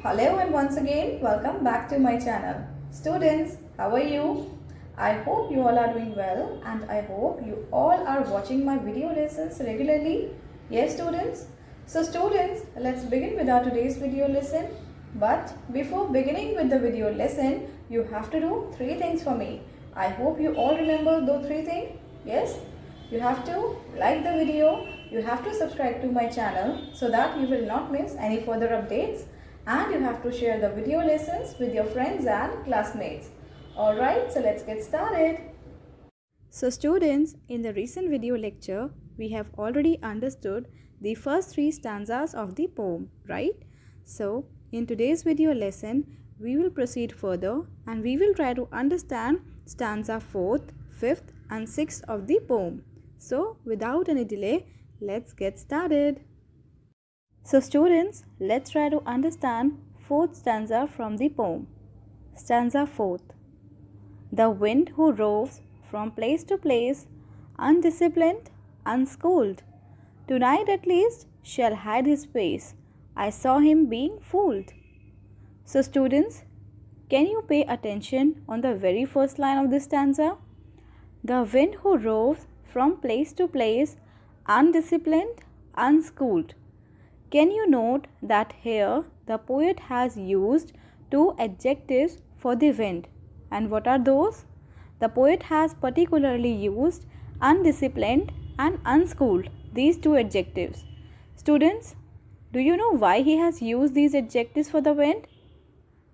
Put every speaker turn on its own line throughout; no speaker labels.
Hello and once again welcome back to my channel. Students, how are you? I hope you all are doing well and I hope you all are watching my video lessons regularly. Yes students? So students, let's begin with our today's video lesson. But before beginning with the video lesson, you have to do three things for me. I hope you all remember those three things. Yes? You have to like the video, you have to subscribe to my channel so that you will not miss any further updates, and you have to share the video lessons with your friends and classmates. Alright, so let's get started. So students, in the recent video lecture, we have already understood the first three stanzas of the poem, right? So in today's video lesson, we will proceed further and we will try to understand stanza 4th, 5th and 6th of the poem. So without any delay, let's get started. So students, let's try to understand 4th stanza from the poem. Stanza 4th. The wind who roves from place to place, undisciplined, unschooled, tonight at least shall hide his face. I saw him being fooled. So students, can you pay attention on the very first line of this stanza? The wind who roves from place to place, undisciplined, unschooled. Can you note that here the poet has used two adjectives for the wind? And what are those? The poet has particularly used undisciplined and unschooled, these two adjectives. Students, do you know why he has used these adjectives for the wind?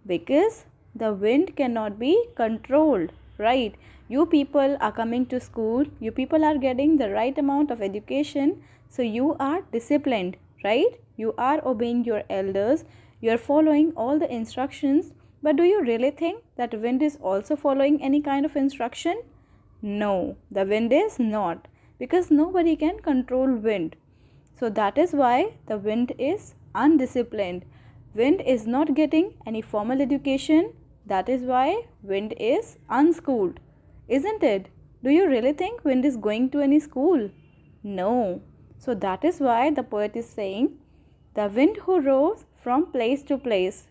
Because the wind cannot be controlled, right? You people are coming to school, you people are getting the right amount of education, so you are disciplined, right? You are obeying your elders, you are following all the instructions, but do you really think that wind is also following any kind of instruction? No, the wind is not, because nobody can control wind. So that is why the wind is undisciplined. Wind is not getting any formal education. That is why wind is unschooled. Isn't it? Do you really think wind is going to any school? No. So that is why the poet is saying, the wind who roves from place to place.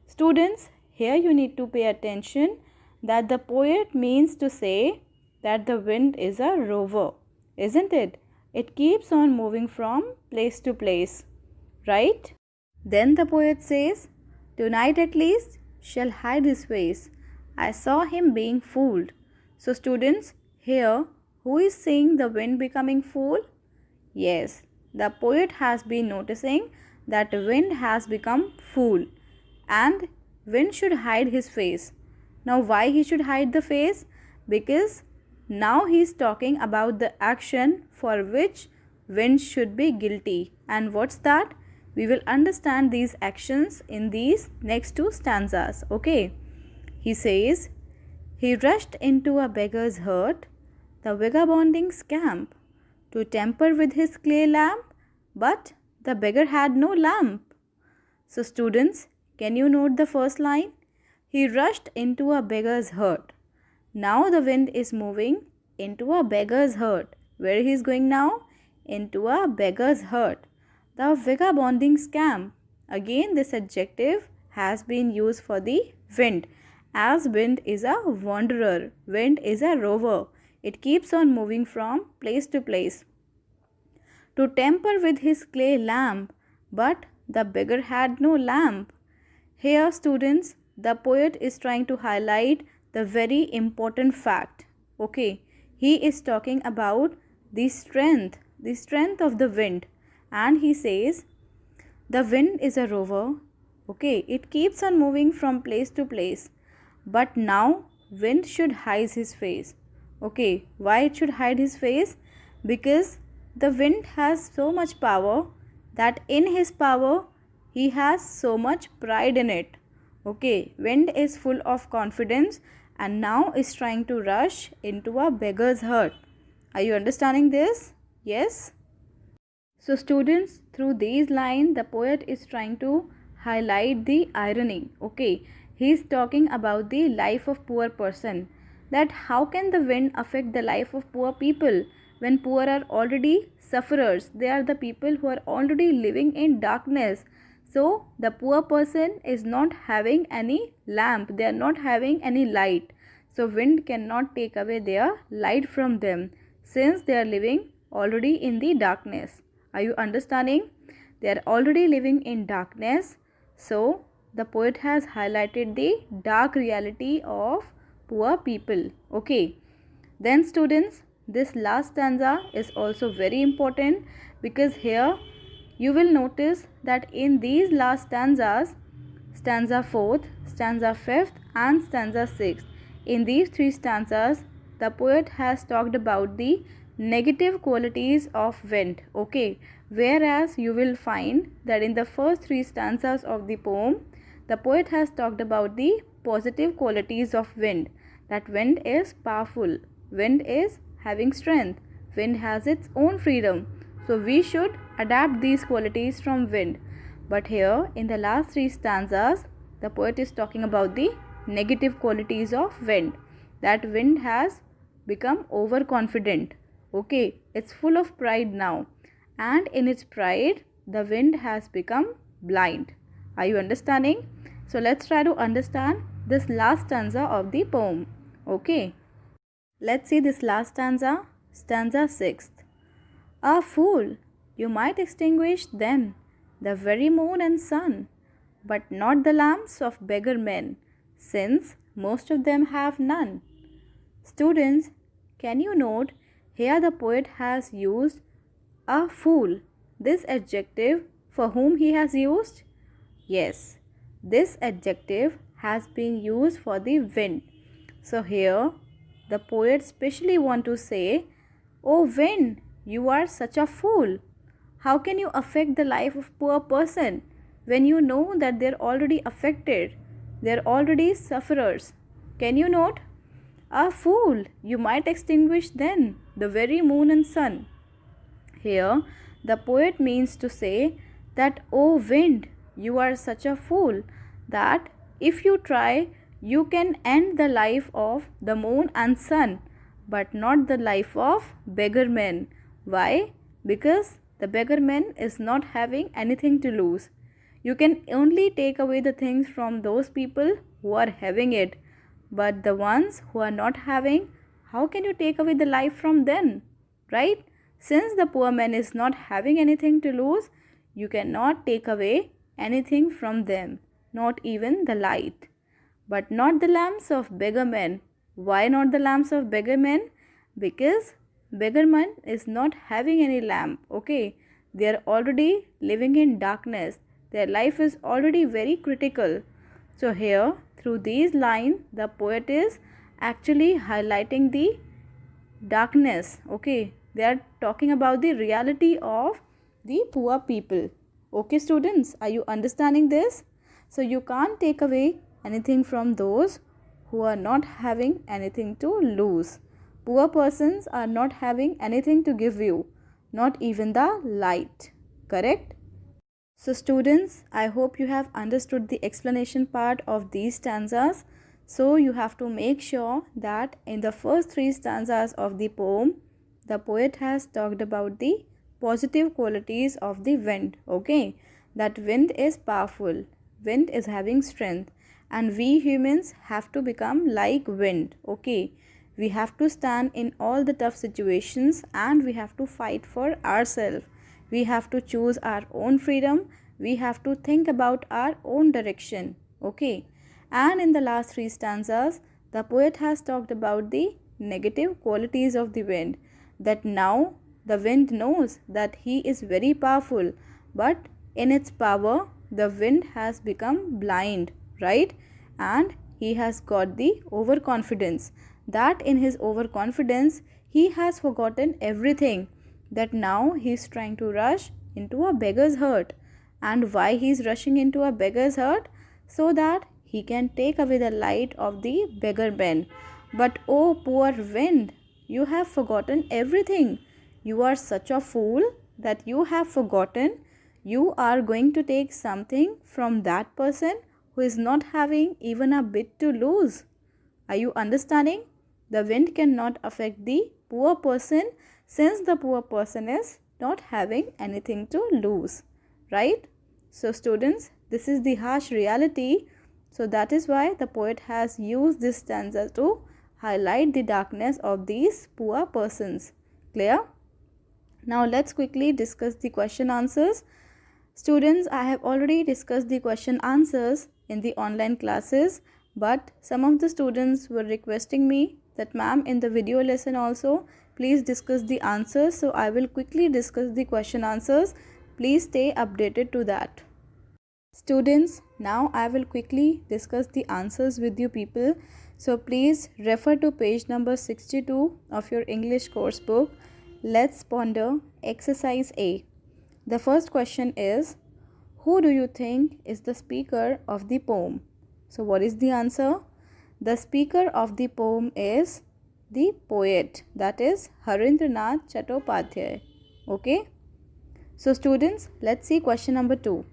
Students, here you need to pay attention that the poet means to say that the wind is a rover. Isn't it? It keeps on moving from place to place. Right? Then the poet says, tonight at least shall hide his face. I saw him being fooled. So students, here, who is seeing the wind becoming fool? Yes, the poet has been noticing that wind has become fool and wind should hide his face. Now why he should hide the face? Because now he is talking about the action for which wind should be guilty. And what's that? We will understand these actions in these next two stanzas. Okay. He says, he rushed into a beggar's hut, the vagabonding scamp, to tamper with his clay lamp, but the beggar had no lamp. So students, can you note the first line? He rushed into a beggar's hut. Now the wind is moving into a beggar's hut. Where he is going now? Into a beggar's hut. The vagabonding scamp. Again this adjective has been used for the wind, as wind is a wanderer, wind is a rover. It keeps on moving from place to place. To tamper with his clay lamp, but the beggar had no lamp. Here students, the poet is trying to highlight the very important fact. Okay, he is talking about the strength of the wind. And he says, the wind is a rover. Okay, it keeps on moving from place to place. But now wind should hide his face. Okay, why it should hide his face? Because the wind has so much power that in his power he has so much pride in it. Okay, wind is full of confidence and now is trying to rush into a beggar's hut. Are you understanding this? Yes? So students, through these lines, the poet is trying to highlight the irony. Okay, he is talking about the life of poor person. That how can the wind affect the life of poor people when poor are already sufferers? They are the people who are already living in darkness. So the poor person is not having any lamp, they are not having any light. So wind cannot take away their light from them since they are living already in the darkness. Are you understanding? They are already living in darkness. So the poet has highlighted the dark reality of poor people. Okay. Then students, this last stanza is also very important because here you will notice that in these last stanzas, stanza 4th, stanza 5th and stanza 6th, in these three stanzas, the poet has talked about the negative qualities of wind. Okay, whereas you will find that in the first three stanzas of the poem, the poet has talked about the positive qualities of wind, that wind is powerful, wind is having strength, wind has its own freedom. So we should adapt these qualities from wind. But here in the last three stanzas, the poet is talking about the negative qualities of wind. That wind has become overconfident. Okay, it's full of pride now. And in its pride, the wind has become blind. Are you understanding? So let's try to understand this last stanza of the poem. Okay. Let's see this last stanza. Stanza 6th. A fool, you might extinguish then the very moon and sun, but not the lamps of beggar men, since most of them have none. Students, can you note here the poet has used a fool, this adjective for whom he has used? Yes, this adjective has been used for the wind. So here the poet specially want to say, "Oh wind, you are such a fool. How can you affect the life of poor person when you know that they're already affected? They're already sufferers. Can you note? A fool, you might extinguish then the very moon and sun." Here, the poet means to say that, "Oh wind, you are such a fool that if you try, you can end the life of the moon and sun, but not the life of beggar men." Why? Because the beggar man is not having anything to lose. You can only take away the things from those people who are having it. But the ones who are not having, how can you take away the life from them? Right? Since the poor man is not having anything to lose, you cannot take away anything from them, not even the light. But not the lamps of beggar men. Why not the lamps of beggar men? Because beggar man is not having any lamp. Okay, they are already living in darkness. Their life is already very critical. So here through these lines the poet is actually highlighting the darkness. Okay, they are talking about the reality of the poor people. Okay students, are you understanding this? So you can't take away anything from those who are not having anything to lose. Poor persons are not having anything to give you, not even the light. Correct? So students, I hope you have understood the explanation part of these stanzas. So you have to make sure that in the first three stanzas of the poem, the poet has talked about the positive qualities of the wind. Okay, that wind is powerful, wind is having strength, and we humans have to become like wind. Okay, we have to stand in all the tough situations and we have to fight for ourselves. We have to choose our own freedom. We have to think about our own direction. Okay. And in the last three stanzas, the poet has talked about the negative qualities of the wind. That now the wind knows that he is very powerful, but in its power, the wind has become blind, right? And he has got the overconfidence. That in his overconfidence, he has forgotten everything. That now he is trying to rush into a beggar's hut. And why he is rushing into a beggar's hut? So that he can take away the light of the beggar man. But oh poor wind, you have forgotten everything. You are such a fool that you have forgotten you are going to take something from that person who is not having even a bit to lose. Are you understanding? The wind cannot affect the poor person since the poor person is not having anything to lose. Right? So students, this is the harsh reality. So that is why the poet has used this stanza to highlight the darkness of these poor persons. Clear? Now let's quickly discuss the question answers. Students, I have already discussed the question answers in the online classes, but some of the students were requesting me that ma'am, in the video lesson also please discuss the answers. So I will quickly discuss the question answers. Please stay updated to that. Students, now I will quickly discuss the answers with you people. So please refer to page number 62 of your English course book. Let's ponder exercise A. The first question is, who do you think is the speaker of the poem? So what is the answer? The speaker of the poem is the poet, that is Harindranath Chattopadhyay. Okay? So students, let's see question number 2.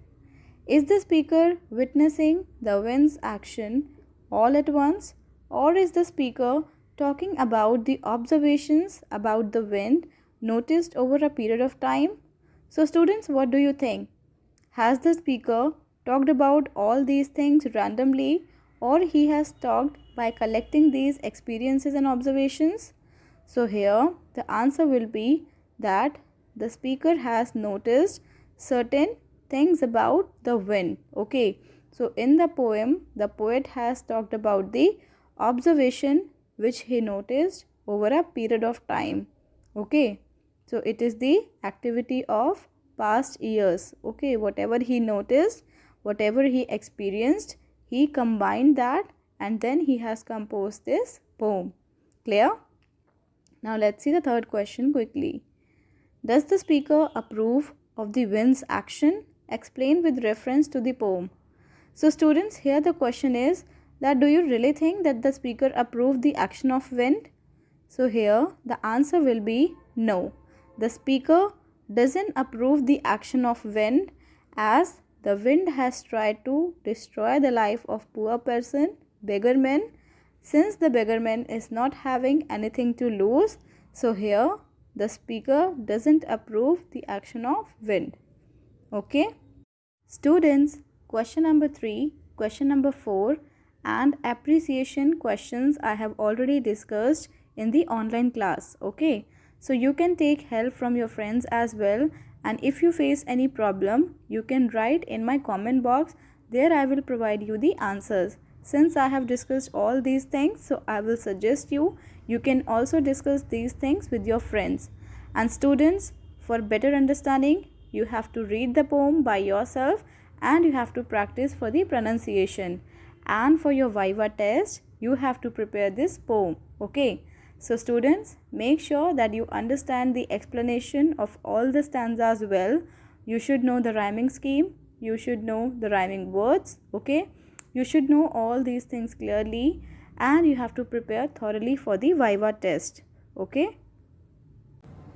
Is the speaker witnessing the wind's action all at once, or is the speaker talking about the observations about the wind noticed over a period of time? So students, what do you think? Has the speaker talked about all these things randomly, or he has talked by collecting these experiences and observations? So here the answer will be that the speaker has noticed certain things about the wind. Okay, so in the poem the poet has talked about the observation which he noticed over a period of time. Okay, so it is the activity of past years. Okay, whatever he noticed, whatever he experienced, he combined that and then he has composed this poem. Clear? Now let's see the third question quickly. Does the speaker approve of the wind's action? Explain with reference to the poem. So students, here the question is that do you really think that the speaker approved the action of wind? So here the answer will be no. The speaker doesn't approve the action of wind, as the wind has tried to destroy the life of poor person, beggar man. Since the beggar man is not having anything to lose, so here the speaker doesn't approve the action of wind. Okay? Students, question number 3, question number 4 and appreciation questions I have already discussed in the online class. Okay? So you can take help from your friends as well, and if you face any problem, you can write in my comment box. There I will provide you the answers. Since I have discussed all these things, so I will suggest you can also discuss these things with your friends. And students, for better understanding, you have to read the poem by yourself and you have to practice for the pronunciation. And for your Viva test, you have to prepare this poem. Okay? So students, make sure that you understand the explanation of all the stanzas well. You should know the rhyming scheme. You should know the rhyming words. Okay? You should know all these things clearly and you have to prepare thoroughly for the Viva test. Okay?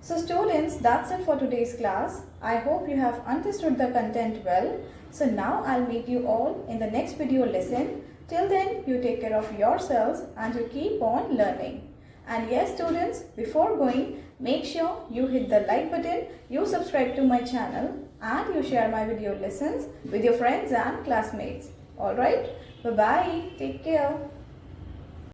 So students, that's it for today's class. I hope you have understood the content well. So now I'll meet you all in the next video lesson. Till then, you take care of yourselves and you keep on learning. And yes students, before going, make sure you hit the like button, you subscribe to my channel and you share my video lessons with your friends and classmates. Alright, bye-bye, take care.